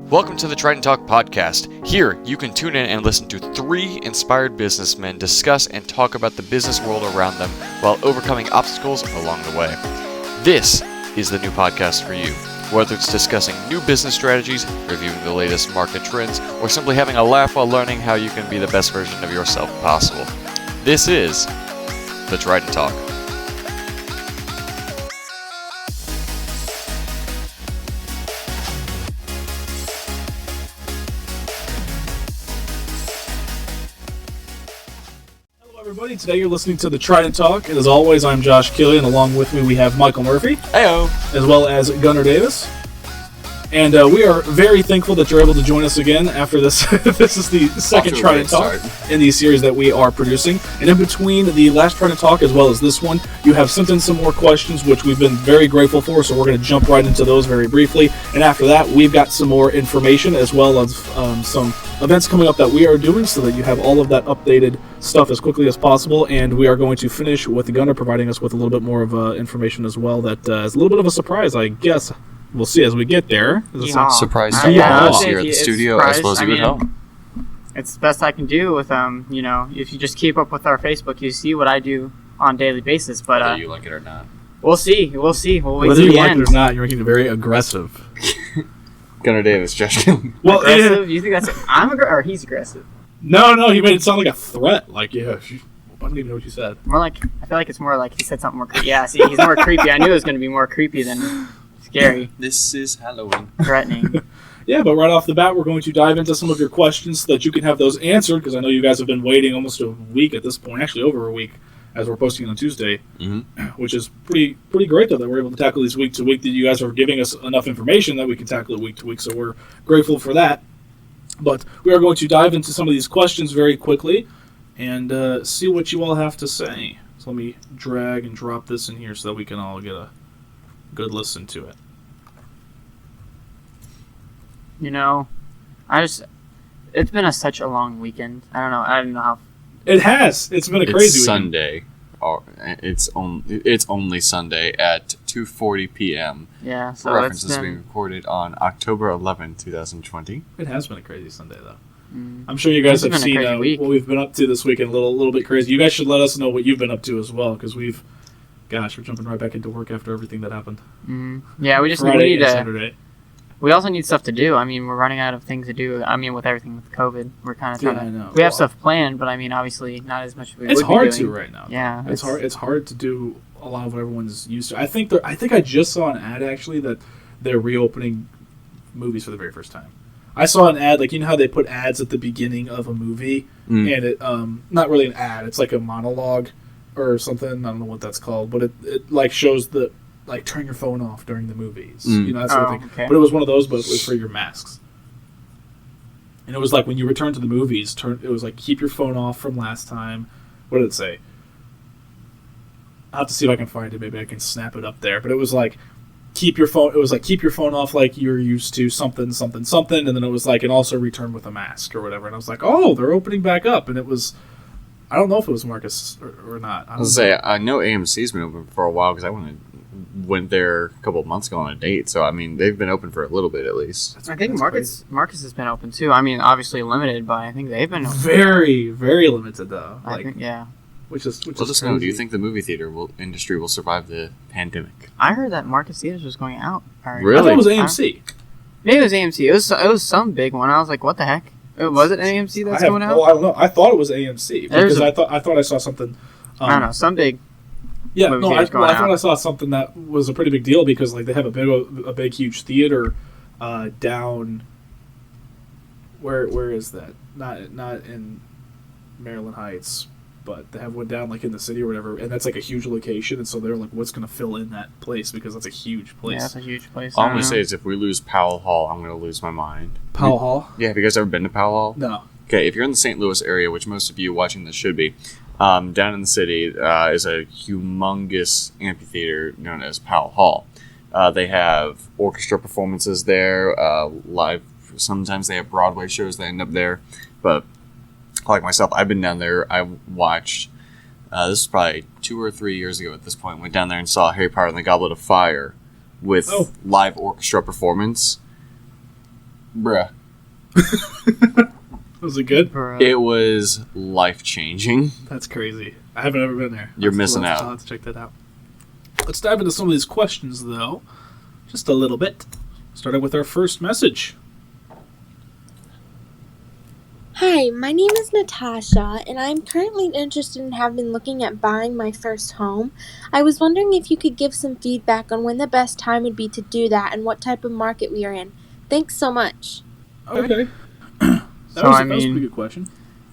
Welcome to the Trident Talk podcast. Here, you can tune in and listen to three inspired businessmen discuss and talk about the business world around them while overcoming obstacles along the way. This is the new podcast for you. Whether it's discussing new business strategies, reviewing the latest market trends, or simply having a laugh while learning how you can be the best version of yourself possible. This is the Trident Talk. Everybody, today you're listening to the Trident Talk, and as always, I'm Josh Killian. Along with me, we have Michael Murphy, Heyo, as well as Gunnar Davis. And we are very thankful that you're able to join us again after this. This is the second Trident Talk in the series that we are producing. And in between the last Trident Talk as well as this one, you have sent in some more questions, which we've been very grateful for, so we're going to jump right into those very briefly. And after that, we've got some more information as well as some events coming up that we are doing so that you have all of that updated stuff as quickly as possible. And we are going to finish with Gunnar providing us with a little bit more of information as well that is a little bit of a surprise, I guess. We'll see as we get there. Surprise us here at the studio as well as you at home. It's the best I can do with, if you just keep up with our Facebook, you see what I do on a daily basis. But whether you like it or not. We'll see. We'll wait whether till you the like end. it or not, you're making it very aggressive. Gunnar Davis, Josh. Well, aggressive? You think that's it? Or he's aggressive? No, he made it sound like a threat. Like, yeah, I don't even know what you said. More like, I feel like it's more like he said something more creepy. Yeah, see, he's more creepy. I knew it was going to be more creepy than scary. This is Halloween. Threatening. Yeah, but right off the bat, we're going to dive into some of your questions so that you can have those answered, because I know you guys have been waiting almost a week at this point, actually over a week, as we're posting on Tuesday, which is pretty great, though, that we're able to tackle these week to week, that you guys are giving us enough information that we can tackle it week to week, so we're grateful for that. But we are going to dive into some of these questions very quickly and see what you all have to say. So let me drag and drop this in here so that we can all get a good listen to it. It's been such a long weekend. I don't know how. It has. It's been a crazy weekend. Sunday. It's only Sunday at 2:40 p.m. Yeah, so reference is being recorded on October 11, 2020. It has been a crazy Sunday, though. I'm sure you guys have seen what we've been up to this weekend. A little bit crazy. You guys should let us know what you've been up to as well, because we're jumping right back into work after everything that happened. Yeah, we just Friday need to. Saturday. We also need stuff to do. We're running out of things to do. With everything with COVID, we're kind of trying to. We have stuff planned, but obviously not as much as we would be doing. It's hard to right now. Yeah, it's hard. It's hard to do a lot of what everyone's used to. I think I just saw an ad actually that they're reopening movies for the very first time. I saw an ad, like, you know how they put ads at the beginning of a movie, and it not really an ad. It's like a monologue or something. I don't know what that's called, but it like shows the. Like, turn your phone off during the movies. That sort of thing. Okay. But it was one of those, but it was for your masks. And it was like, when you return to the movies, it was like, keep your phone off from last time. What did it say? I'll have to see if I can find it. Maybe I can snap it up there. But it was like, keep your phone off like you're used to, something, something, something. And then it was like, and also return with a mask or whatever. And I was like, oh, they're opening back up. And it was... I don't know if it was Marcus or not. I know AMC's been open for a while because I went there a couple of months ago on a date. So, they've been open for a little bit at least. I think Marcus has been open too. Obviously limited, but I think they've been open. Very, very limited though. I think, yeah. Which is Let us know. Do you think the movie theater industry will survive the pandemic? I heard that Marcus Theaters was going out. Really? I thought it was AMC. Maybe it was AMC. It was some big one. I was like, what the heck? Was it AMC that's going out? Well, I don't know. I thought it was AMC because I thought I saw something. I don't know, some big. Yeah, no, I thought I saw something that was a pretty big deal because like they have a big huge theater down. Where is that? Not in Maryland Heights, but they have one down like in the city or whatever, and that's like a huge location, and so they're like, what's going to fill in that place because that's a huge place. Yeah, that's a huge place. All I'm going to say is if we lose Powell Hall, I'm going to lose my mind. Powell Hall? Yeah, have you guys ever been to Powell Hall? No. Okay, if you're in the St. Louis area, which most of you watching this should be, down in the city is a humongous amphitheater known as Powell Hall. They have orchestra performances there, live. Sometimes they have Broadway shows that end up there. But like myself, I've been down there. I watched, this is probably 2 or 3 years ago at this point, went down there and saw Harry Potter and the Goblet of Fire with live orchestra performance. Bruh. Was it good? It was life-changing. That's crazy. I haven't ever been there. You're missing out. I'll have to check that out. Let's dive into some of these questions, though. Just a little bit. Starting with our first message. Hi, my name is Natasha, and I'm currently interested in having looking at buying my first home. I was wondering if you could give some feedback on when the best time would be to do that and what type of market we are in. Thanks so much. Okay. That was a pretty good question.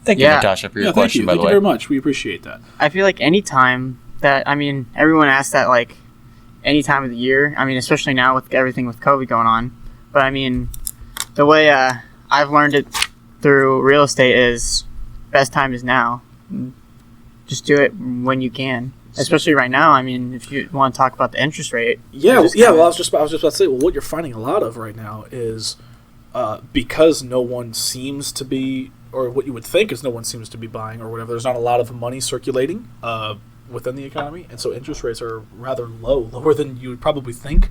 Thank you, Natasha, for your question, by the way. Thank you very much. We appreciate that. I feel like any time that, everyone asks that, like, any time of the year. Especially now with everything with COVID going on. But, the way I've learned it through real estate is best time is now. Just do it when you can. Especially right now. If you want to talk about the interest rate. Yeah. Well, I was just about to say. Well, what you're finding a lot of right now is because no one seems to be, or what you would think is no one seems to be buying or whatever. There's not a lot of money circulating within the economy, and so interest rates are rather lower than you would probably think.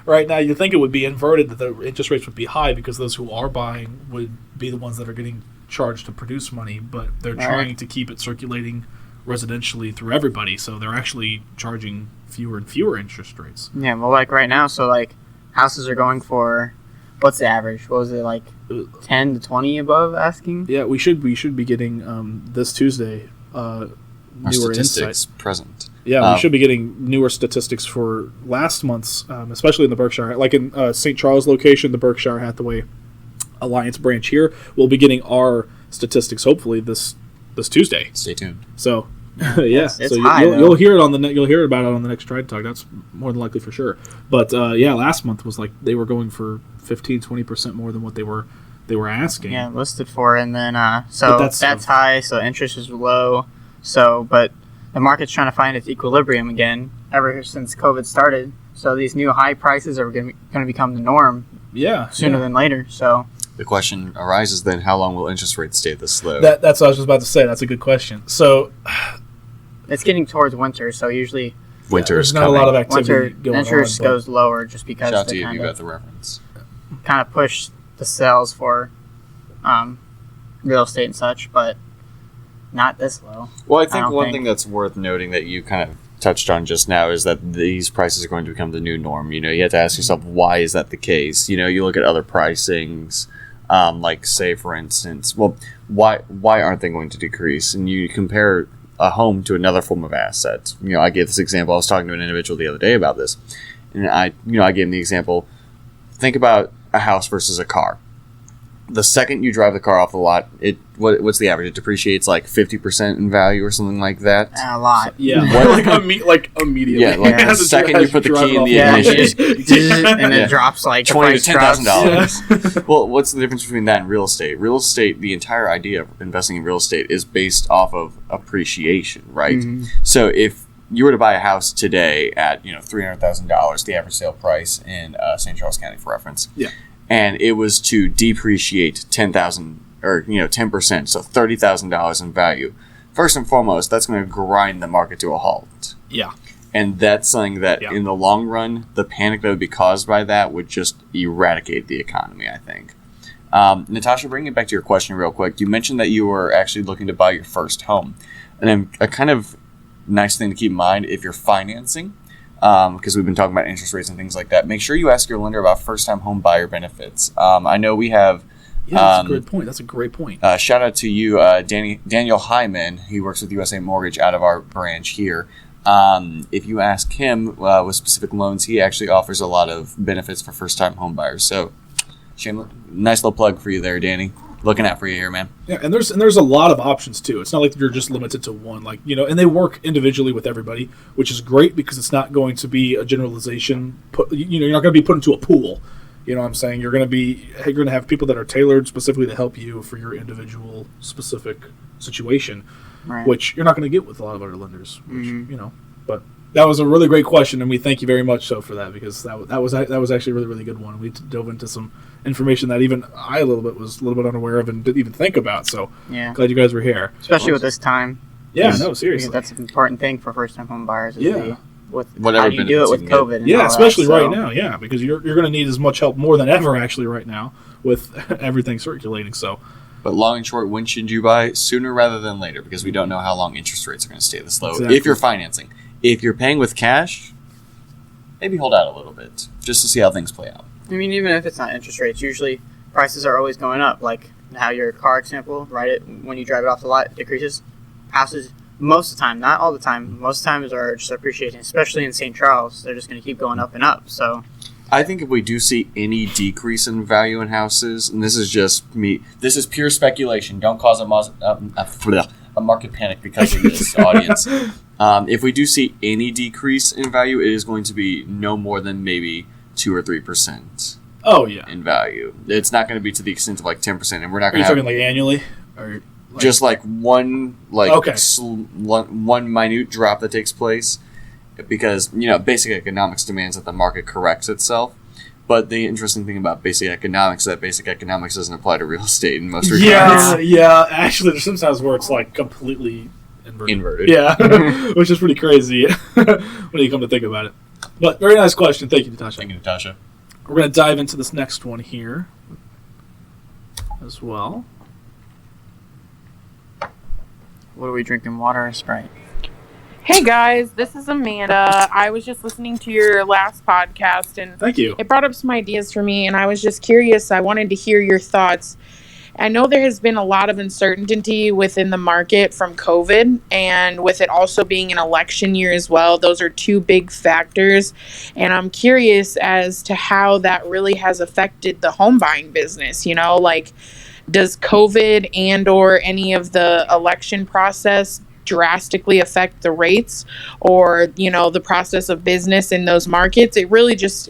Right now, you'd think it would be inverted, that the interest rates would be high because those who are buying would be the ones that are getting charged to produce money, but they're trying to keep it circulating residentially through everybody, so they're actually charging fewer and fewer interest rates. Yeah, well, like right now, so like houses are going for, what's the average? What was it, like 10 to 20 above asking? Yeah, we should be getting this Tuesday newer statistics insight. Present. Yeah, we should be getting newer statistics for last month's, especially in the Berkshire, like in St. Charles location, the Berkshire Hathaway Alliance branch here. We'll be getting our statistics hopefully this Tuesday. Stay tuned. So, yeah, it's so high, you'll hear it you'll hear about it on the next Trident Talk. That's more than likely for sure. But yeah, last month was like they were going for 15-20% more than what they were asking. Yeah, listed for, and then so that's high. So interest is low. So, but the market's trying to find its equilibrium again ever since COVID started. So these new high prices are going to become the norm. Yeah, sooner than later. So the question arises then: how long will interest rates stay this low? That's what I was just about to say. That's a good question. So it's getting towards winter. So usually winter's there's not coming. a lot of activity going on. Interest goes lower just because shout out to you if you got the reference. Kind of push the sales for real estate and such, but not this low. Well, I think one thing that's worth noting that you kind of touched on just now is that these prices are going to become the new norm. You have to ask yourself, why is that the case? You look at other pricings, like say, for instance, well, why aren't they going to decrease? And you compare a home to another form of asset. I gave this example. I was talking to an individual the other day about this, and I gave him the example. Think about a house versus a car. The second you drive the car off the lot, what's the average? It depreciates like 50% in value or something like that. A lot. Yeah, like immediately. Yeah, like the second you put the key in the ignition, and it drops like $20,000 to $10,000. Yeah. Well, what's the difference between that and real estate? Real estate, the entire idea of investing in real estate is based off of appreciation, right? Mm-hmm. So if you were to buy a house today at $300,000, the average sale price in St. Charles County, for reference. Yeah. And it was to depreciate 10,000 or 10%, so $30,000 in value. First and foremost, that's going to grind the market to a halt. Yeah. And that's something that in the long run, the panic that would be caused by that would just eradicate the economy, I think. Natasha, bringing it back to your question real quick, you mentioned that you were actually looking to buy your first home. And then a kind of nice thing to keep in mind, if you're financing, because we've been talking about interest rates and things like that, make sure you ask your lender about first-time home buyer benefits. I know we have... Yeah, that's a great point. Shout out to you, Daniel Hyman. He works with USA Mortgage out of our branch here. If you ask him with specific loans, he actually offers a lot of benefits for first-time home buyers. So, nice little plug for you there, Danny. Looking out for you here, man. Yeah, and there's a lot of options too. It's not like you're just limited to one. And they work individually with everybody, which is great because it's not going to be a generalization. You're not going to be put into a pool. You know what I'm saying? You're going to have people that are tailored specifically to help you for your individual specific situation, right, which you're not going to get with a lot of other lenders. Which, but that was a really great question, and we thank you very much so for that, because that was actually a really, really good one. We dove into some information that even I was a little bit unaware of and didn't even think about. So glad you guys were here, especially with this time. Yeah, no, seriously, that's an important thing for first-time home buyers. Is with Whatever how do you do it benefits with you can COVID. And Yeah, all especially that, right now. Yeah, because you're going to need as much help more than ever actually right now with everything circulating. So, But long and short, when should you buy? Sooner rather than later, because we don't know how long interest rates are going to stay this low. Exactly. If you're financing, if you're paying with cash, maybe hold out a little bit just to see how things play out. I mean, even if it's not interest rates, usually prices are always going up. Like how your car example, right? When you drive it off the lot, it decreases. Houses, most of the time, not all the time, most of the times are just appreciating, especially in St. Charles. They're just going to keep going up and up. So I think if we do see any decrease in value in houses, and this is just me, this is pure speculation. Don't cause a market panic because of this audience. If we do see any decrease in value, it is going to be no more than maybe 2 or 3% oh yeah, in value. It's not going to be to the extent of like 10%, and we're not are going you to have talking like annually or like, just like one Okay. one minute drop that takes place, because basic economics demands that the market corrects itself. But the interesting thing about basic economics is that basic economics doesn't apply to real estate in most regards. Yeah. Actually, there's sometimes where it's like completely Inverted. Yeah, which is pretty crazy when you come to think about it. But very nice question. Thank you, Natasha. Thank you, Natasha. We're going to dive into this next one here as well. what are we drinking? Water or Sprite? Hey guys, this is Amanda. I was just listening to your last podcast and Thank you. it brought up some ideas for me and I was just curious. I wanted to hear your thoughts. I know there has been a lot of uncertainty within the market from COVID and with it also being an election year as well. Those are two big factors. And I'm curious as to how that really has affected the home buying business. Like does COVID and or any of the election process drastically affect the rates or the process of business in those markets? It really just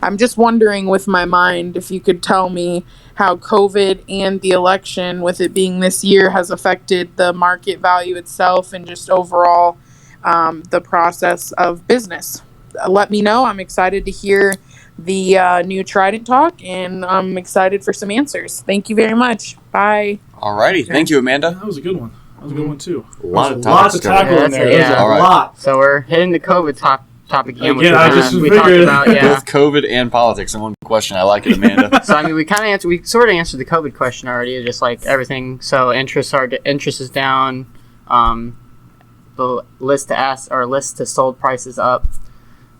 I'm just wondering with my mind if you could tell me how COVID and the election, with it being this year, has affected the market value itself and just overall the process of business. Let me know. I'm excited to hear the new Trident talk, and I'm excited for some answers. Thank you very much. Bye. Alrighty, thank you, Amanda. That was a good one. That was a good one, too. A lot of There's lots to topics tackle in there. Yeah, There's a all right. lot. So we're hitting the COVID topic again. which Again, I we just we talked figured. about, yeah. Both COVID and politics in one question. I like it, Amanda. So I mean, we sort of answered the COVID question already, just like everything. So interest is down. The list to sold price is up,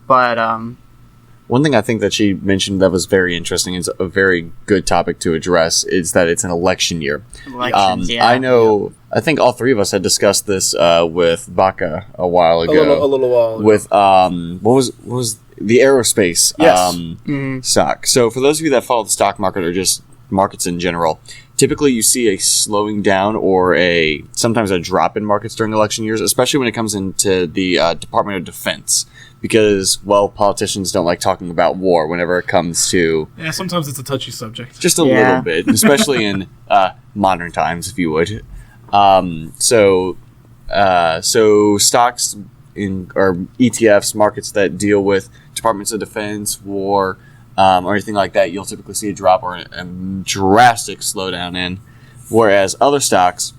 but One thing I think that she mentioned that was very interesting, is a very good topic to address, is that it's an election year. elections. Yeah, I know. I think all three of us had discussed this with Baca a while ago. A little while ago. With what was the aerospace Yes. stock. So for those of you that follow the stock market or just markets in general, typically you see a slowing down or sometimes a drop in markets during election years, especially when it comes into the Department of Defense, because politicians don't like talking about war whenever it comes to Yeah, sometimes it's a touchy subject. just a little bit, especially in modern times, if you would. So stocks or ETFs, markets that deal with departments of defense, war, or anything like that, you'll typically see a drop or a drastic slowdown in. Whereas other stocks,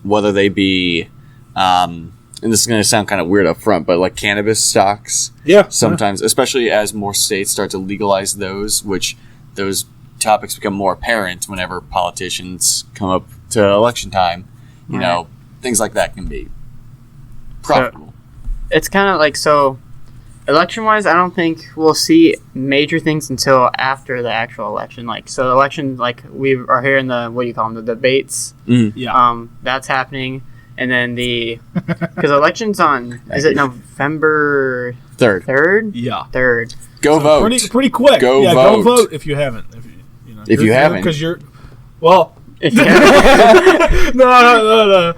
whether they be, and this is going to sound kind of weird up front, but like cannabis stocks, sometimes, especially as more states start to legalize those, which those topics become more apparent whenever politicians come up to election time, things like that can be profitable. it's kind of like election-wise, I don't think we'll see major things until after the actual election. The election, we are here in the, what do you call them, the debates. Yeah. That's happening. And then because election's on, is it November 3rd? Yeah. 3rd. Go vote. Pretty quick. Go Go vote. vote if you haven't. If you haven't. Because you're, well. If you haven't. No.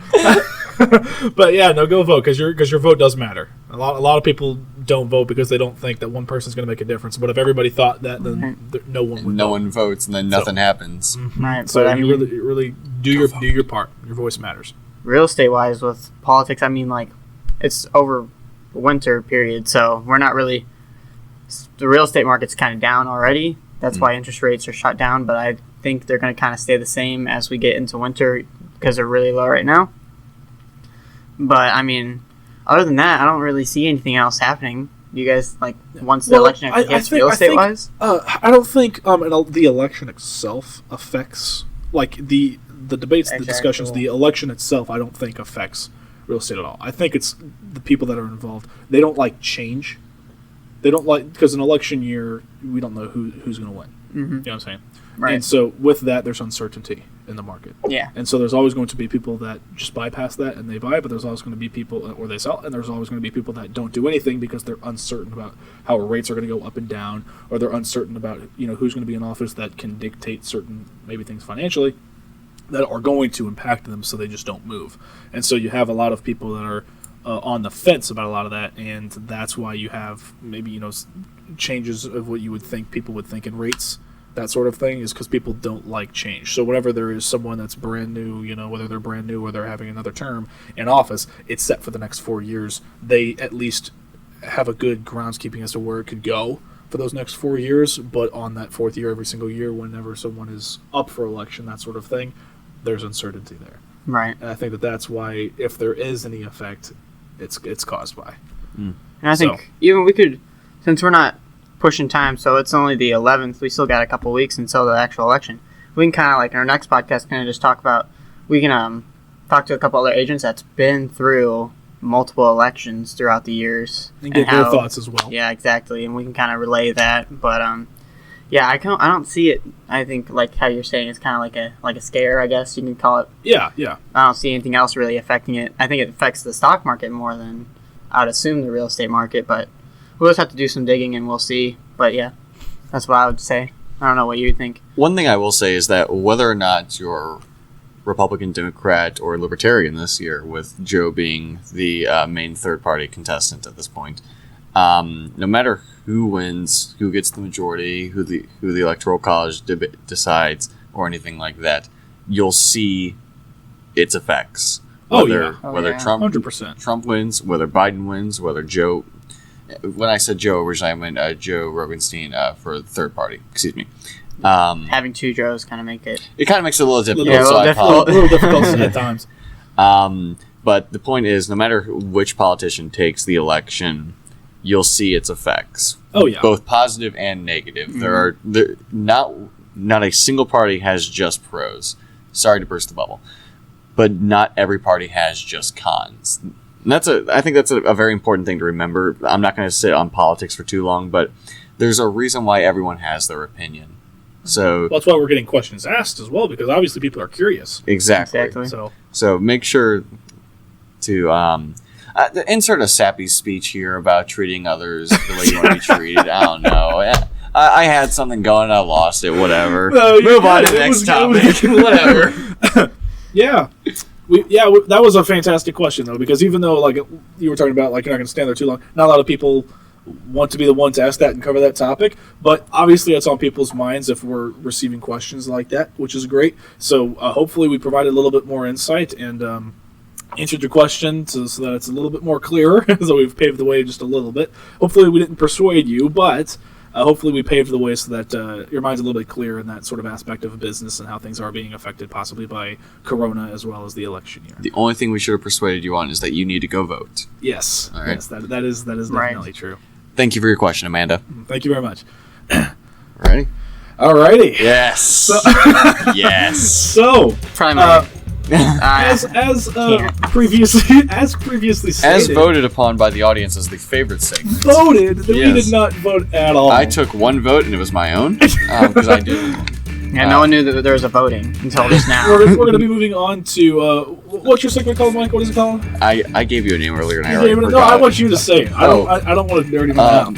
But yeah, go vote because your vote does matter. A lot of people don't vote because they don't think that one person's going to make a difference. But if everybody thought that, then no one would. No one votes, and then nothing happens. Right, So but you really do your part. Your voice matters. real estate-wise with politics, it's over winter period, so we're not really... The real estate market's kind of down already. That's why interest rates are shot down, but I think they're going to kind of stay the same as we get into winter because they're really low right now. But, other than that, I don't really see anything else happening. You guys, like, once the Well, election actually hits real estate-wise? I don't think the election itself affects, like, the debates, the discussions, the election itself, I don't think affects real estate at all. I think it's the people that are involved. They don't like change. They don't like, because in election year, we don't know who's going to win. Mm-hmm. You know what I'm saying? Right. And so with that, there's uncertainty in the market. Yeah. And so there's always going to be people that just bypass that and they buy, but there's always going to be people, or they sell, and there's always going to be people that don't do anything because they're uncertain about how rates are going to go up and down, or they're uncertain about, you know, who's going to be in office that can dictate certain maybe things financially that are going to impact them, so they just don't move. And so you have a lot of people that are on the fence about a lot of that, and that's why you have maybe, you know, changes of what you would think people would think in rates, that sort of thing, is because people don't like change. So whenever there is someone that's brand new, you know, whether they're brand new or they're having another term in office, it's set for the next 4 years. They at least have a good groundskeeping as to where it could go for those next 4 years, but on that fourth year, every single year, whenever someone is up for election, that sort of thing, there's uncertainty there. Right. And I think that's why, if there is any effect, it's caused by. And I think even we could, since we're not pushing time, so it's only the 11th, we still got a couple weeks until the actual election. We can kind of, like, in our next podcast, kind of just talk about, we can talk to a couple other agents that's been through multiple elections throughout the years. And get their thoughts as well. Yeah, exactly. And we can kind of relay that. But, yeah, I don't see it. I think, like how you're saying, it's kind of like a scare, I guess you can call it. Yeah. I don't see anything else really affecting it. I think it affects the stock market more than I would assume the real estate market, but we'll just have to do some digging and we'll see. But yeah, that's what I would say. I don't know what you think. One thing I will say is that whether or not you're Republican, Democrat, or Libertarian this year, with Joe being the main third-party contestant at this point, no matter who wins, who gets the majority, who the Electoral College decides, or anything like that, you'll see its effects. Whether Trump 100%. Trump wins, whether Biden wins, whether Joe. When I said Joe originally, I meant Joe Rogenstein for third party. Excuse me. Having two Joes kind of make it. It kind of makes it a little difficult. A little difficult at times. But the point is, no matter which politician takes the election, you'll see its effects. Oh yeah, both positive and negative. Mm-hmm. Not a single party has just pros. Sorry to burst the bubble, but not every party has just cons. And I think that's a very important thing to remember. I'm not going to sit on politics for too long, but there's a reason why everyone has their opinion. So that's why we're getting questions asked as well, because obviously people are curious. Exactly. So make sure to insert a sappy speech here about treating others the way you want to be treated. I don't know. I had something going, I lost it. Whatever. No, move on to the next topic. Whatever. Yeah. That was a fantastic question, though, because even though, like, you were talking about, like, you're not going to stand there too long, not a lot of people want to be the one to ask that and cover that topic, but obviously it's on people's minds if we're receiving questions like that, which is great. So hopefully we provided a little bit more insight and answered your question so that it's a little bit more clearer, so we've paved the way just a little bit. Hopefully we didn't persuade you, but hopefully we paved the way so that your mind's a little bit clearer in that sort of aspect of business and how things are being affected possibly by Corona as well as the election year. The only thing we should have persuaded you on is that you need to go vote. Yes. All right. Yes, that is definitely true. Thank you for your question, Amanda. Thank you very much. Ready? Alrighty. Yes. Yes. So, Primary. as previously stated, as voted upon by the audience as the favorite segment. Voted? Yes. We did not vote at all. I took one vote and it was my own because I did. Yeah, no one knew that there was a voting until just now. We're going to be moving on to what's your segment called, Mike? What is it called? I gave you a name earlier and I want you to say it. I don't want to dirty my mouth.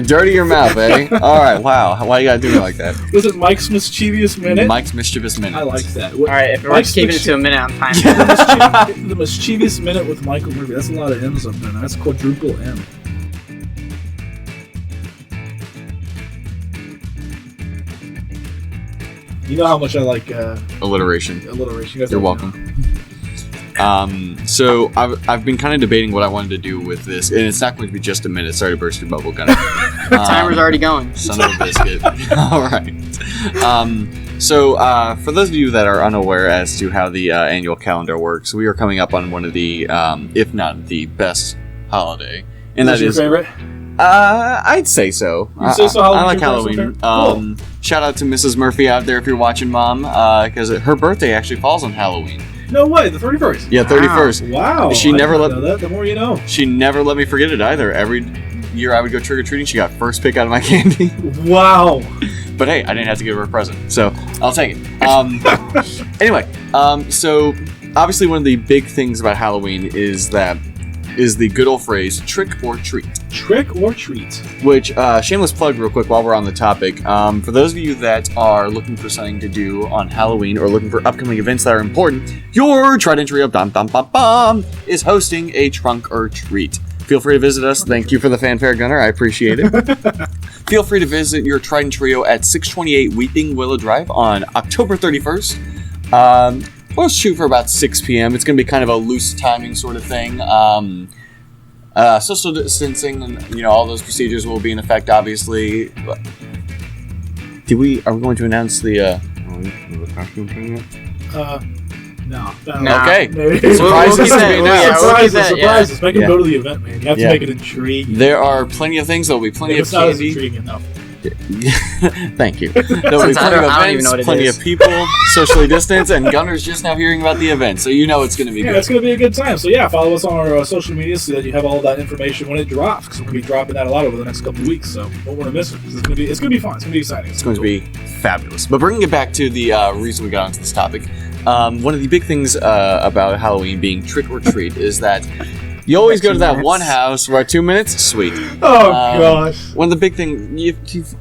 Dirty your mouth, eh? All right, wow. Why you gotta do me like that? Was it Mike's Mischievous Minute? Mike's Mischievous Minute. I like that. All right, if we're keeping it to a minute, I'm fine. The Mischievous Minute with Michael Murphy. That's a lot of M's up there. That's quadruple M. You know how much I like alliteration. Alliteration. You're welcome. So I've been kind of debating what I wanted to do with this, and it's not going to be just a minute. Sorry to burst your bubble, Gunner. Timer's already going. Son of a biscuit. All right. So for those of you that are unaware as to how the annual calendar works, we are coming up on one of the, if not the best holiday, and Is that your is favorite? I'd say so. You'd say so? I like Halloween's your Halloween. favorite? Shout out to Mrs. Murphy out there if you're watching, Mom, because her birthday actually falls on Halloween. No way, the 31st. Yeah, 31st. Wow. She I never didn't let- know that. The more you know. She never let me forget it either. Every year I would go trick or treating, she got first pick out of my candy. Wow. But hey, I didn't have to give her a present, so I'll take it. Anyway, so obviously one of the big things about Halloween is the good old phrase trick or treat. Trick or treat. Which, shameless plug real quick while we're on the topic. For those of you that are looking for something to do on Halloween or looking for upcoming events that are important, your Trident Trio is hosting a trunk or treat. Feel free to visit us. Thank you for the fanfare, Gunner. I appreciate it. Feel free to visit your Trident Trio at 628 Weeping Willow Drive on October 31st. We'll shoot for about 6 p.m. It's going to be kind of a loose timing sort of thing. Social distancing and all those procedures will be in effect, obviously. Are we going to announce the costume thing yet? No. Okay. Maybe. Surprises We'll to keep be that- announced. Surprises. Make them Yeah. go to the event, man. You have to Yeah. make it intriguing. There are plenty of things. There will be plenty If of it's not as candy. intriguing enough. Thank you. There will be Since plenty I of don't even events, know what it plenty is. of people, socially distanced, and Gunner's just now hearing about the event, so you know it's going to be Yeah, good. it's going to be a good time. So yeah, follow us on our social media so that you have all that information when it drops. Because we're going to be dropping that a lot over the next couple of weeks. So don't want to miss it. 'Cause it's going to be fun. It's going to be exciting. It's going to be fabulous. But bringing it back to the reason we got onto this topic, one of the big things about Halloween being trick or treat is that you always go to that 2 minutes. one house for 2 minutes. Sweet. Oh gosh. One of the big things,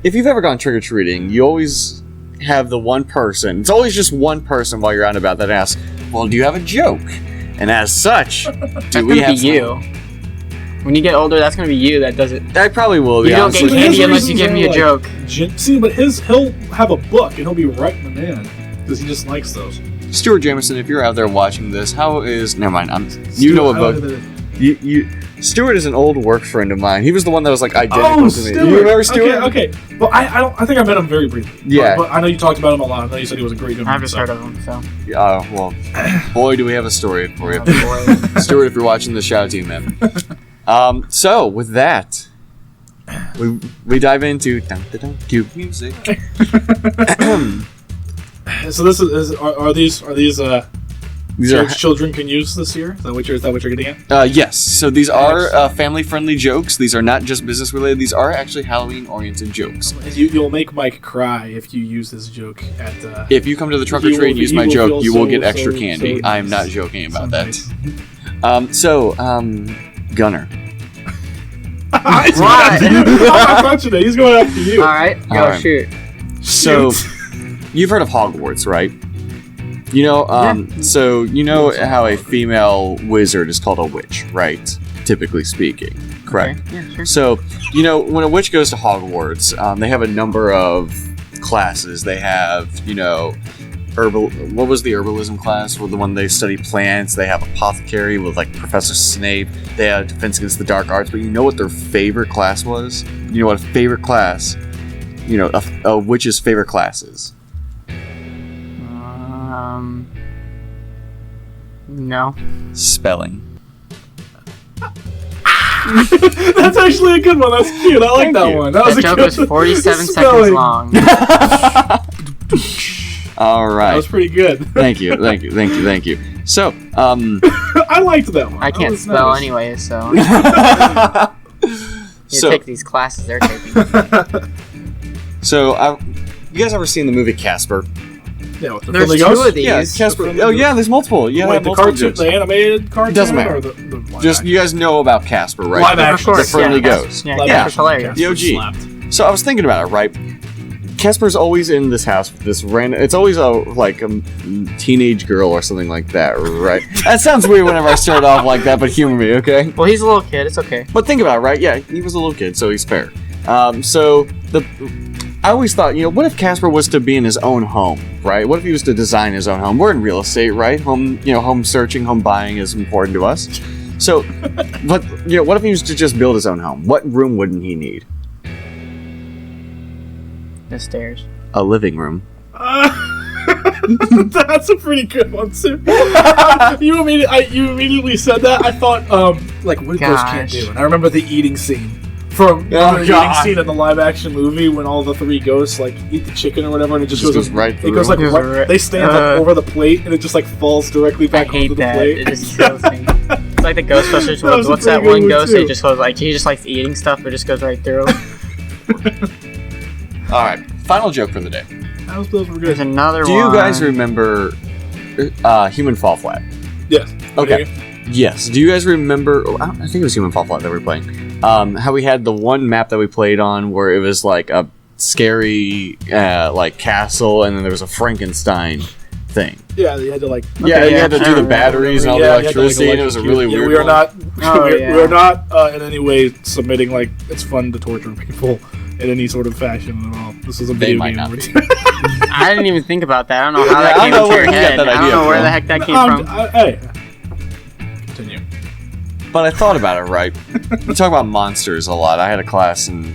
if you've ever gone trick or treating, you always have the one person. It's always just one person while you're out and about that asks, "Well, do you have a joke?" And as such, That's do we gonna have be some- you. When you get older, that's gonna be you that does it. I probably will. Be You don't honestly. get But his candy unless you reasons give me are, a like, joke. See, but he'll have a book and he'll be writing them in because he just likes those. Stuart Jameson, if you're out there watching this, how is? Never mind. You know a book. Stuart is an old work friend of mine. He was the one that was like identical to me. You remember Stuart? Okay. Well, I think I met him very briefly. Yeah. But I know you talked about him a lot. I know you said he was a great gentleman. I've just heard of him, so. Well, boy, do we have a story for you, Oh, boy. Stuart. If you're watching the shout out to you, man. So with that, we dive into cue music. So this are these These are jokes children can use this year? Is that what you're getting at? yes. So these are family-friendly jokes. These are not just business-related. These are actually Halloween-oriented jokes. You'll make Mike cry if you use this joke at. If you come to the trunk or He treat and will- use he my will joke, feel you will so- get extra so- candy. so I am not nice. joking about So that. nice. Gunner. He's going after you. I'm not touching it. He's going after you. Alright, go Alright. shoot. So, you've heard of Hogwarts, right? You know, so you know how a female wizard is called a witch, right? Typically speaking, correct? Okay, yeah, sure. So, you know, when a witch goes to Hogwarts, they have a number of classes. They have, what was the herbalism class? Well, the one they study plants. They have apothecary with like Professor Snape. They have defense against the dark arts. But you know what their favorite class was? You know what a favorite class? A witch's favorite class is? No. Spelling. That's actually a good one. That's cute. I like Thank that you. one. That was That a joke good was 47 seconds spelling. long. All That right. was pretty good. Thank you. So, I liked that one. I That can't was spell nice. anyway, so. You so, take these classes they're taking. you guys ever seen the movie Casper? Yeah, with the There's friendly two ghost? of these. Yeah, Casper. friendly Oh, ghost. yeah. There's multiple. Yeah, Like the multiple cartoon, jokes. the animated cartoon, Doesn't matter. Or the live Just action? you guys know about Casper, right? Live The- action. the course, friendly yeah. ghost. Yeah, Live yeah. Casper's hilarious. Casper The OG. slapped. So I was thinking about it, right? Casper's always in this house with this random. It's always a teenage girl or something like that, right? That sounds weird whenever I start off like that, but humor me, okay? Well, he's a little kid, it's okay. But think about it, right? Yeah, he was a little kid, so he's fair. I always thought, what if Casper was to be in his own home, right? What if he was to design his own home? We're in real estate, right? Home searching, home buying is important to us. So, but what if he was to just build his own home? What room wouldn't he need? The stairs. A living room. That's a pretty good one too. You immediately said that. I thought like what ghosts can't Gosh. do. And I remember the eating scene from the eating scene in the live action movie when all the three ghosts like eat the chicken or whatever, and it just goes right It goes through. like Goes right, right- they stand like over the plate, and it just like falls directly I back onto hate the that. plate. It just kills me. It's like the Ghostbusters. That was a What's that pretty good one one, ghost? too. He just goes like he just likes eating stuff, but it just goes right through. All right, final joke for the day. Those were There's good. another Do one. you guys remember Human Fall Flat? Yes. Okay. Yes. Do you guys remember? I think it was Human Fall Flat that we were playing. How we had the one map that we played on where it was like a scary like castle, and then there was a Frankenstein thing. Yeah, you had to like. Yeah, you had to I do the remember. batteries and all Yeah, the you had to, like, electricity, and it was a really electrocute. weird We are one. not. Oh, we yeah. are not in any way submitting like it's fun to torture people in any sort of fashion at all. This is a They video might game. not We're- be. I didn't even think about that. I don't know how Yeah, that I came don't know into where your you got head. that I don't idea know where from. the heck that came from. Hey. Continue. But I thought about it, right? We talk about monsters a lot. I had a class in,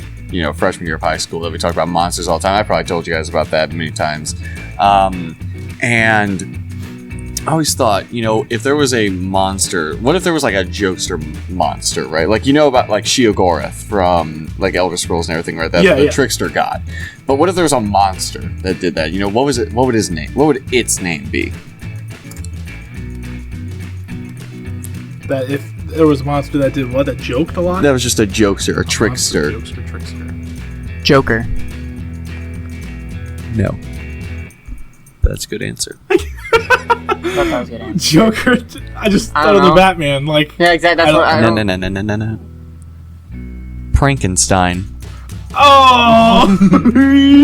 freshman year of high school that we talked about monsters all the time. I probably told you guys about that many times. And I always thought, if there was a monster, what if there was like a jokester monster, right? Like, about like Sheogorath from like Elder Scrolls and everything, right? The trickster god. But what if there was a monster that did that? What was it? What would his name? What would its name be? That if there was a monster that did what? That joked a lot? That was just a jokester, a trickster. Monster, jokester, trickster. Joker. No. That's a good answer. That was a good answer. Joker. I just I thought don't of the know. Batman. Like, Yeah, exactly. That's what I No, don't. no. Prankenstein. oh,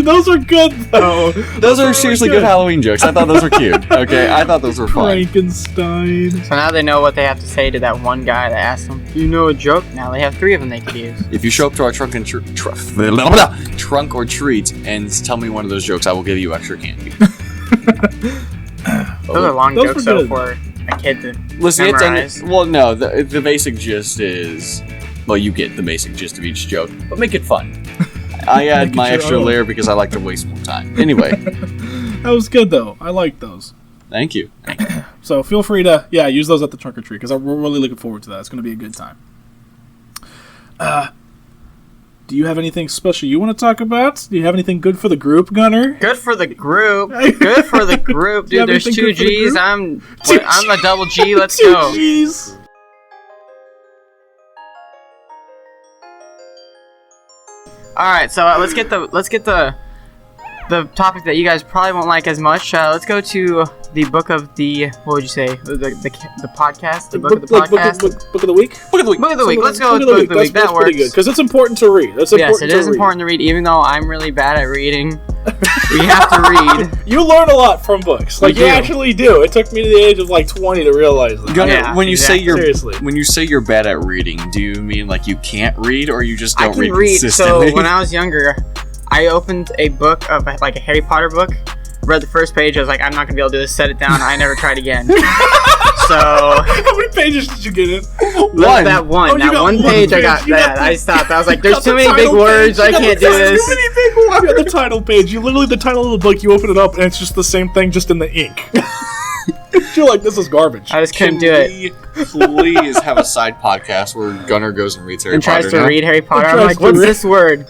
those are good though. Those are seriously good Halloween jokes. I thought those were cute. Okay, I thought those were fun. Frankenstein. So now they know what they have to say to that one guy that asked them, "You know a joke?" Now they have 3 of them they could use. If you show up to our trunk or treat and tell me one of those jokes, I will give you extra candy. Those are long Those jokes were though good. for a kid to Listen, memorize. no, the basic gist is, well, you get the basic gist of each joke, but make it fun. I add Make it my your extra own. layer because I like to waste more time. Anyway, That was good though. I like those. thank you. So feel free to use those at the trunk or treat because we're really looking forward to that. It's going to be a good time. Do you have anything special you want to talk about? Do you have anything good for the group, Gunner? Good for the group. Good for the group, Do you have dude. There's anything 2 good for the G's. group? I'm a double G. Let's Two go. Gs. All right, so let's get the topic that you guys probably won't like as much. Let's go to the book of the what would you say the podcast, the book of the podcast, Book of the week. Book of the week. book of the week. Let's go with book of the week. That works. because it's important to read. That's Yes, important it is to read. important to read. Even though I'm really bad at reading, we have to read. You learn a lot from books. Like We you do. actually do. It took me to the age of like 20 to realize that. Gunnar, Yeah, when you say Seriously. when you say you're bad at reading, do you mean like you can't read, or you just I don't can read read. consistently? So when I was younger, I opened a book of like a Harry Potter book. Read the first page. I was like, I'm not gonna be able to do this. Set it down. I never tried again. So How many pages did you get in? One. that one, Oh, you that got one one page, I page. got You got that. the- I stopped. I was like, You there's got too the many big title words. page. I You got can't the do title- this. Too many big words. You got the title page. You literally the title of the book. You open it up and it's just the same thing, just in the ink. You're like, this is garbage. I just couldn't do it. Please have a side podcast where Gunnar goes and reads Harry And Potter. tries to now? read Harry Potter. I'm tries like, to what's read- this word?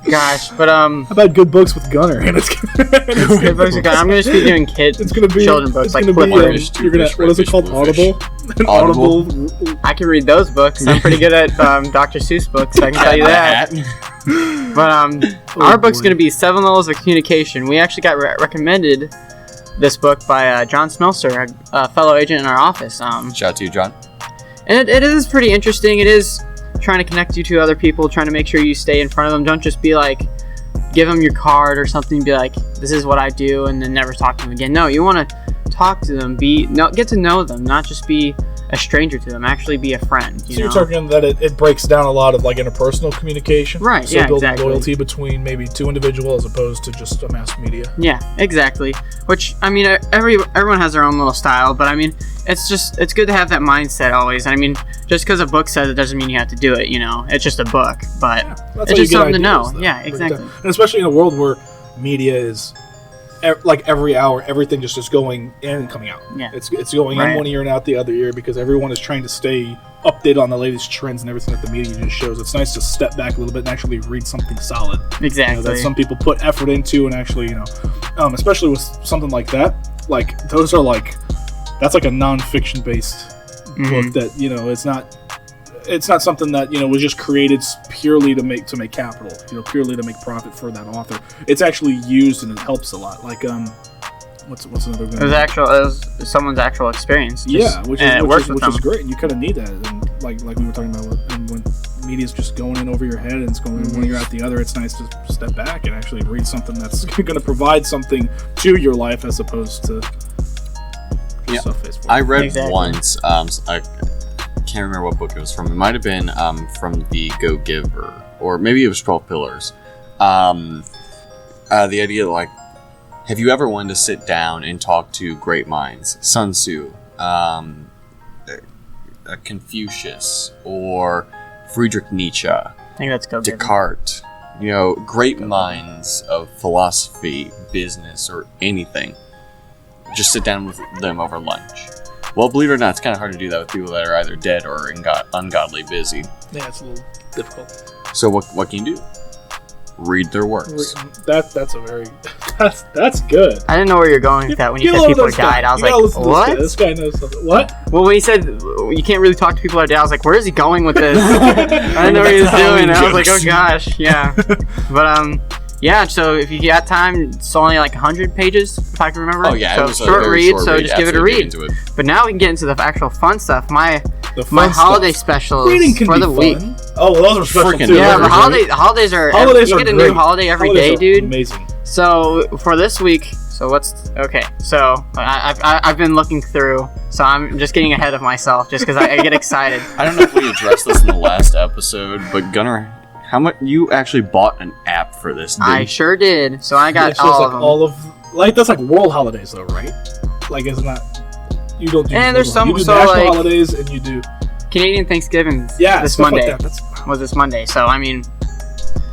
Gosh, but How about good books with Gunner? And it's good books are good. I'm gonna just be doing kids, It's gonna be children books it's like gonna be, Clifford. Fish, two you're gonna fish, what is red it called? fish, blue fish. Audible. An Audible. I can read those books. I'm pretty good at Dr. Seuss books. I can tell you that. But our book's boy. gonna be 7 Levels of Communication. We actually got recommended this book by John Smelser, a fellow agent in our office. Shout out to you, John. And it is pretty interesting. It is trying to connect you to other people, trying to make sure you stay in front of them. Don't just be like, give them your card or something, be like, this is what I do, and then never talk to them again. No, you want to talk to them, get to know them, not just be a stranger to them, actually be a friend. So You you're know? talking that it breaks down a lot of like interpersone communication, Right, So yeah, building exactly. loyalty between maybe 2 individuals as opposed to just a mass media. Yeah, exactly. Which, I mean, everyone has their own little style, but I mean, it's good to have that mindset always. I mean, just because a book says it doesn't mean you have to do it, you know? It's just a book, but That's it's how you just get something to know. ideas, though. Yeah, Break it exactly. down. And especially in a world where media is like every hour, everything just is going in and coming out. Yeah. It's going in one ear and out the other ear because everyone is trying to stay updated on the latest trends and everything that the media just shows. It's nice to step back a little bit and actually read something solid. Exactly. That some people put effort into and actually, especially with something like that, like those are like, that's like a non-fiction based book that, it's not something that, was just created purely to make capital, purely to make profit for that author. It's actually used and it helps a lot. Like, what's another good? It was someone's actual experience. Which is great. And you kind of need that. And like we were talking about, when media's just going in over your head and it's going in one ear out the other, it's nice to step back and actually read something that's going to provide something to your life as opposed to stuff Facebook. I read once, I can't remember what book it was from. It might have been from The Go-Giver, or maybe it was 12 Pillars. The idea, like, have you ever wanted to sit down and talk to great minds? Sun Tzu, Confucius, or Friedrich Nietzsche, I think that's Go-Giver. Descartes. Great minds of philosophy, business, or anything. Just sit down with them over lunch. Well, believe it or not, it's kind of hard to do that with people that are either dead or ungodly busy. Yeah, it's a little difficult. So what can you do? Read their works. That's good. I didn't know where you're going with that when you said people died. I was like, what? This guy knows something. What? Well, when he said you can't really talk to people that are dead, I was like, where is he going with this? I didn't know what he was doing. I was like, oh gosh, yeah. But yeah, so if you got time, it's only like 100 pages, if I can remember. Oh yeah, so it was a short very read, short so read. just give it a read. But now we can get into the actual fun stuff. My holiday specials for the week. Oh, well, those are special Freaking too. Yeah, the holidays are. You get a new holiday every day, dude. Amazing. So for this week, I've been looking through, so I'm just getting ahead of myself just because I get excited. I don't know if we addressed this in the last episode, but Gunnar, how much you actually bought an app for this? I sure did. So I got all of them. That's like world holidays though, right? Like it's not. You don't do. And there's some you do so national like holidays and you do Canadian Thanksgiving. Yeah, this stuff Monday like that. was this Monday. So I mean,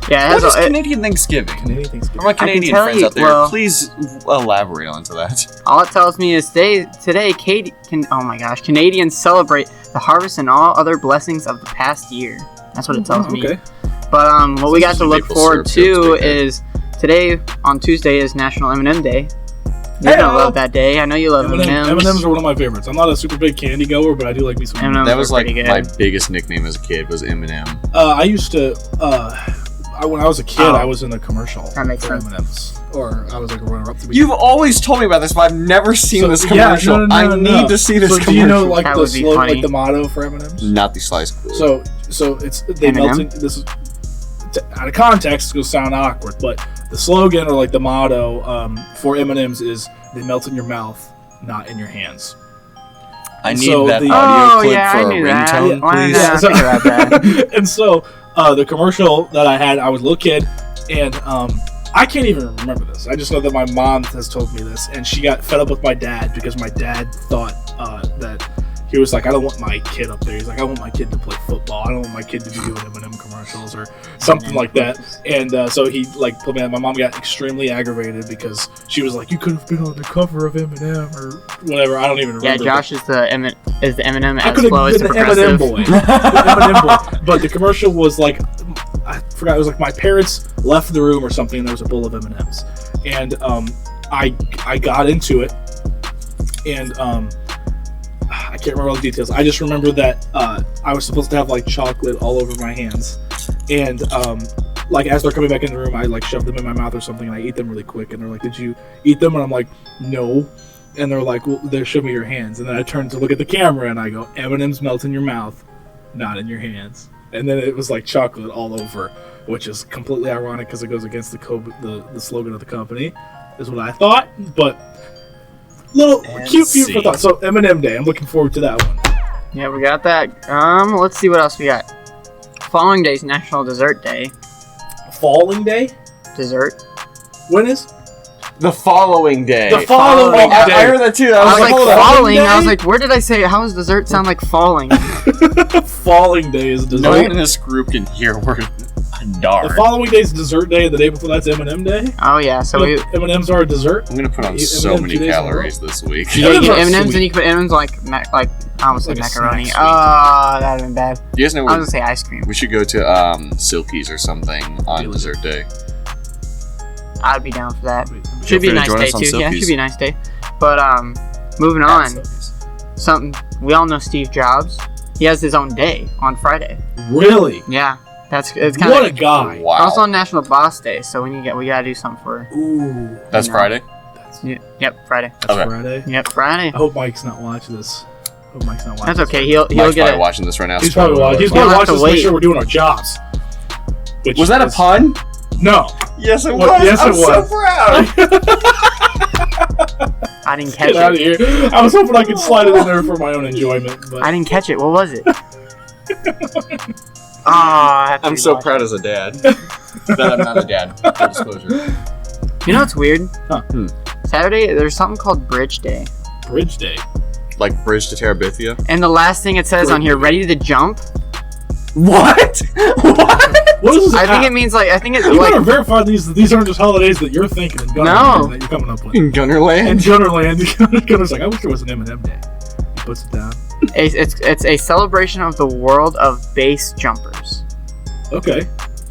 yeah. What is Canadian Thanksgiving? Canadian Thanksgiving. For my Canadian tell friends you, out there, well, please elaborate onto that. All it tells me is today, Canadians celebrate the harvest and all other blessings of the past year. That's what it tells me. Okay. But what we got to look forward to is today on Tuesday is National M&M Day. You're gonna love that day. I know you love M&Ms. M&Ms are one of my favorites. I'm not a super big candy goer, but I do like me some M&Ms. That was like good. my biggest nickname as a kid was Eminem. I used to. When I was a kid, I was in a commercial That makes for sense. M&Ms, or I was like a runner-up. You've always told me about this, but I've never seen this commercial. Yeah, no. I need to see this so commercial. Do you know like That the would be slogan, funny. like the motto for M&Ms? Not the slice. So it's they M&M? melt in, this is out of context. It's gonna sound awkward, but the slogan or like the motto for M&Ms is they melt in your mouth, not in your hands. I need so that the- audio clip yeah, for I a knew that. ringtone, Why please. not? Think about that. And so the commercial that I had, I was a little kid, and I can't even remember this. I just know that my mom has told me this, and she got fed up with my dad because my dad thought that he was like, I don't want my kid up there. He's like, I want my kid to play football. I don't want my kid to be doing M&M commercials or something like that. And so he like put me on. My mom got extremely aggravated because she was like, you could have been on the cover of M&M or whatever. I don't even remember. Yeah, Josh is the M&M I as could slow have as the been the M&M progressive. boy. The M&M boy. But the commercial was like, I forgot. It was like my parents left the room or something, and there was a bowl of M&Ms. And I got into it, and I can't remember all the details. I just remember that I was supposed to have like chocolate all over my hands, and like as they're coming back in the room, I like shove them in my mouth or something, and I eat them really quick. And they're like, "Did you eat them?" And I'm like, "No." And they're like, "Well, there, show me your hands." And then I turn to look at the camera, and I go, "M&Ms melt in your mouth, not in your hands." And then it was like chocolate all over, which is completely ironic because it goes against the slogan of the company, is what I thought. But little cute for thought. So M&M Day, I'm looking forward to that one. Yeah, we got that. Let's see what else we got. Following day is National Dessert Day. Falling Day? Dessert. When is? The following day. The following day. I heard that too. I was like hold on. falling. I was like, where did I say? How does dessert sound like falling? Falling Day is No dessert. one in this group can hear where I darn. The following day's dessert day, and the day before that's M&M day. Oh yeah, so we. M&M's are a dessert. I'm gonna put on You- so M&Ms many 2 days in a row? calories this week. You gotta M&Ms get are M&Ms, sweet. and you can put M&Ms like I almost said Like a macaroni. snack Oh, that'd been bad. You guys know I where was gonna say ice cream. we should go to Silky's or something on dessert day. I'd be down for that. Wait, Should be a free to nice join day us on too. Yeah, Silkies. should be a nice day. But moving on. Something we all know Steve Jobs. He has his own day on Friday. Really? Yeah, it's kind What a of. guy. Wow. Also on National Boss Day, so we gotta do something for. Ooh. That's No. Friday? Yep, Friday. That's Okay. Friday. Yep, Friday. I hope Mike's not watching this. That's okay. He'll Mike's get probably it. watching this right now. He's probably watching. He's You'll probably have to watching this to make wait. sure we're doing our jobs. Which Was that a is- pun? No. Yes, it What- was. yes, I'm it so was. proud. I didn't catch Get out of it. here. I was hoping I could slide it in there for my own enjoyment. But I didn't catch it. What was it? I have to I'm so rewatch proud as a dad that I'm not a dad. Full disclosure. it. You know what's weird? Huh. Saturday, there's something called Bridge Day. Bridge Day. Like Bridge to Terabithia. And the last thing it says on here, ready to jump. What? What? What is this? I think it means like, I think it's You better like, verify these aren't just holidays that you're thinking in Gunnerland No. that you're coming up with. In Gunnerland? In Gunnerland, Gunner's like, I wish there was an M&M day. He puts it down. it's a celebration of the world of base jumpers. Okay.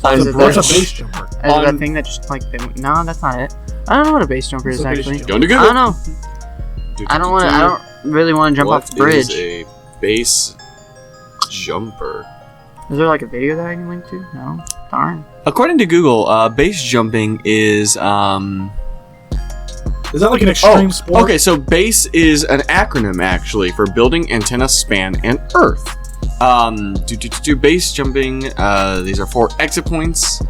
On Is it What's a that- base jumper? Is it a thing that just like, no, that's not it. I don't know what a base jumper is What's a base actually. jumper? Going to I Google. don't know. I don't really want to jump off the bridge. What is a base jumper? Is there like a video that I can link to? No. Darn. According to Google, base jumping is Is that like an extreme sport? Okay, so BASE is an acronym actually for Building Antenna Span and Earth. Base jumping. These are 4 exit points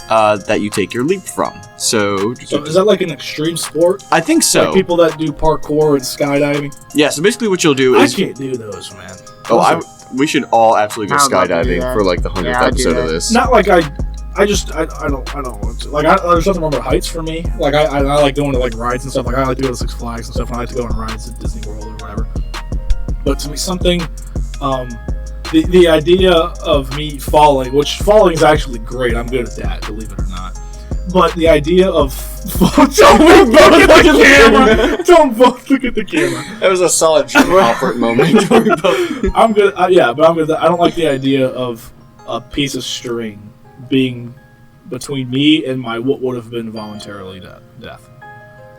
that you take your leap from. So So is that like an extreme sport? I think so. Like people that do parkour and skydiving? Yeah. So basically, what you'll do I is can't do those, man. we should all absolutely go I would love to do skydiving that. for like the 100th Yeah, I'd do episode of that. this. Not like I don't want to. Like there's nothing wrong with heights for me. Like I like going to like rides and stuff. Like I like to go to Six Flags and stuff. And I like to go on rides at Disney World or whatever. But to me, something, the idea of me falling, which falling is actually great. I'm good at that, believe it or not. But the idea of don't look at the camera. Don't both look at the camera. That was a solid awkward moment. I'm good. Yeah, but I'm good. I don't like the idea of a piece of string being between me and my what would have been voluntarily death.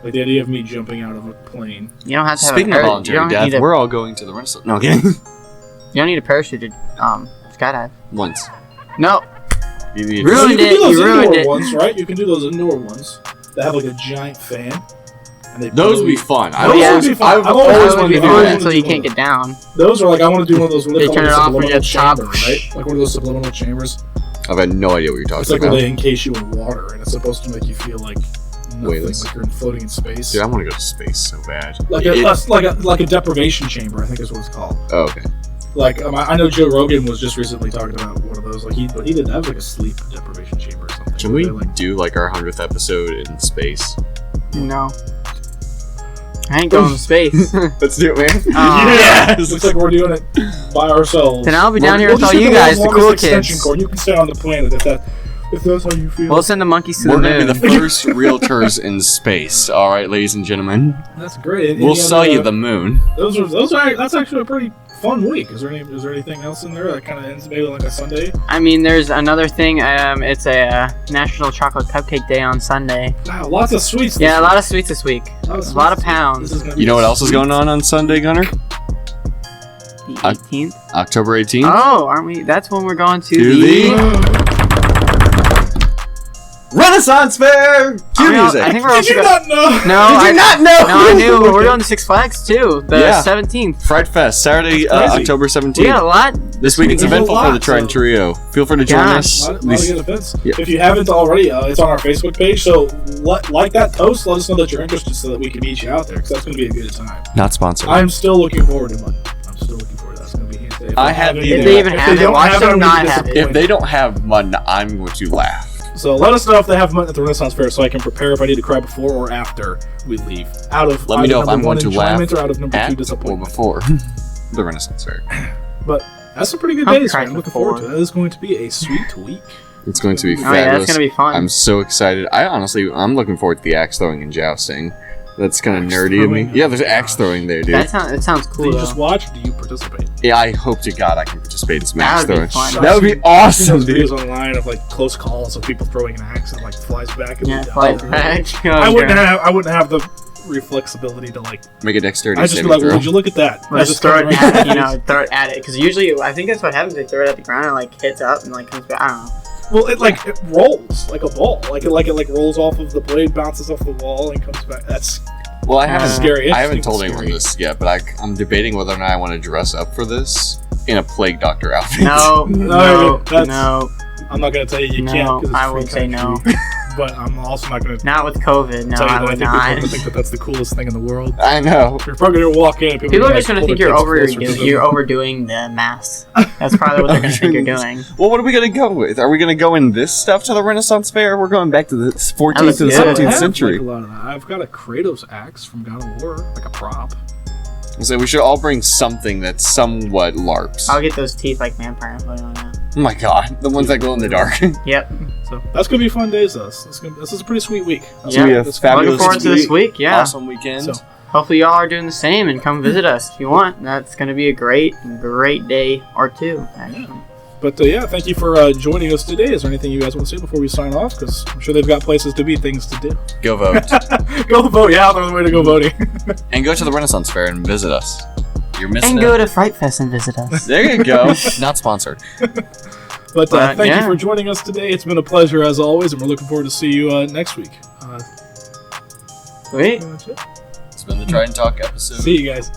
Like the idea of me jumping out of a plane. You don't have to Speaking have of a voluntary you don't death, need a, we're all going to the Renaissance. No, okay. you don't need a parachute to skydive. Once. No. You need Ruined you can it, do those you ruined indoor it. ones, right? You can do those indoor ones that have like a giant fan. And they Those would blow be you- fun. Those yeah. would be fun. I've I've always always That wanted would be to wanted do fun that. until you can't get down. Those are like I want to do one of those. What They call turn them, it off when subliminal you're at the top. chambers, right? Like one of those subliminal chambers. I've had no idea what you're talking It's like about. when they encase you in water, and it's supposed to make you feel like nothing, Weightless. like you're floating in space. Dude, I want to go to space so bad. Like a deprivation chamber, I think is what it's called. Oh, okay. Like I know Joe Rogan was just recently talking about one of those. Like he did that was like a sleep deprivation chamber or something. Can where we they, like, do like our 100th episode in space? No. I ain't going to space. Let's do it, man. Yes! Looks like we're doing it by ourselves. Then I'll be down here We'll with just all get you the guys, the world's cool longest extension kids. cord. You can stay on the planet if that's how you feel. We'll send the monkeys to We're the going to moon. be the first realtors in space. All right, ladies and gentlemen. That's great. We'll sell you the moon. That's actually a pretty fun week. Is there anything else in there that kind of ends maybe like a Sunday? I mean, there's another thing. It's a National Chocolate Cupcake Day on Sunday. Wow, lots of sweets. This Yeah, a week. lot of sweets this week. A lot of pounds. This is gonna be You know what else is going on Sunday, Gunner? The 18th. October 18th. Oh, aren't we? That's when we're going to To the. Renaissance Fair! Cue music! I think we're Did also you not know? No, Did you not know? No, I knew. But we're going to Six Flags too. The Yeah. 17th. Fright Fest, Saturday, That's crazy. October We 17th. got a lot. This weekend's There's a eventful for lot, the Trident so- Trio. Feel free to join Gosh. us. A lot of These- good events. Yeah. If you haven't already, it's on our Facebook page. So like that post. Let us know that you're interested, so that we can meet you out there. Because that's going to be a good time. Not sponsored. I'm still looking forward to mine. I'm still looking forward to that. It's going to be hands down. I have the- If they even have it, watch them not have it. If they don't have mud, I'm going to laugh. So let us know if they have mutton at the Renaissance Fair, so I can prepare if I need to cry before or after we leave. Out of Let me either know if number I'm going one to laugh enjoyment or out of number two at or disappointment. before the Renaissance Fair. But that's some pretty good I'm days, crying man. I'm looking forward before. to it. That is going to be a sweet week. It's going to be Oh yeah, fabulous. that's gonna be fun. I'm so excited. I'm looking forward to the axe throwing and jousting. That's kind of Axe nerdy of me. throwing? Yeah, there's Oh, axe gosh. throwing there, dude. That sounds Do cool. you though. just watch or do you participate? Yeah, I hope to God I can participate in some That axe would be throwing. fun. That would be I've seen awesome, those dude. videos online of like close calls of people throwing an axe and like flies back. And Yeah, down. flies back. I wouldn't have the reflexability to like. Make a dexterity I just be saving like, throw. would you look at that? Or As just it's throw it coming at right throw it at it. Because usually, I think that's what happens. They throw it at the ground and like hits up and like comes back. I don't know. Well, it rolls like a ball. Like it rolls off of the blade, bounces off the wall, and comes back. That's Well, I haven't, scary. I haven't It's told scary. anyone this yet, but I'm debating whether or not I want to dress up for this in a plague doctor outfit. No, no, that's- no, I'm not gonna tell you No, can't. 'Cause it's I free would say no. country. But I'm also not gonna not with COVID. No, tell you I that I would think people not. are gonna think that that's the coolest thing in the world. I know. You're probably gonna walk in. And People are gonna, just gonna pull think their you're kids closer to them. you're overdoing the mass. That's probably what they're gonna think you're doing. Well, what are we going to go with? Are we going to go in this stuff to the Renaissance Fair, or we're going back to the 14th looks to the good. I 17th have, century? like, a lot of that. I've got a Kratos axe from God of War, like a prop. So we should all bring something that's somewhat LARPs. I'll get those teeth like vampire and put it on now. Oh my god, the ones that glow in the dark. Yep. So that's gonna be fun days. This is a pretty sweet week. It's gonna be a That's fabulous Looking forward to this week. Yeah. Awesome weekend. So, Hopefully y'all are doing the same and come visit us if you want. That's gonna be a great day or two. Actually. but yeah, thank you for joining us today. Is there anything you guys want to say before we sign off? Because I'm sure they've got places to be, things to do. Go vote. Go vote. Yeah, there's a way to go voting. And go to the Renaissance Fair and visit us. You're missing And it. go to Fright Fest and visit us. There you go. Not sponsored. But thank yeah. you for joining us today. It's been a pleasure as always, and we're looking forward to see you next week. Sweet. That's it. It's been the Trident Talk episode. See you guys.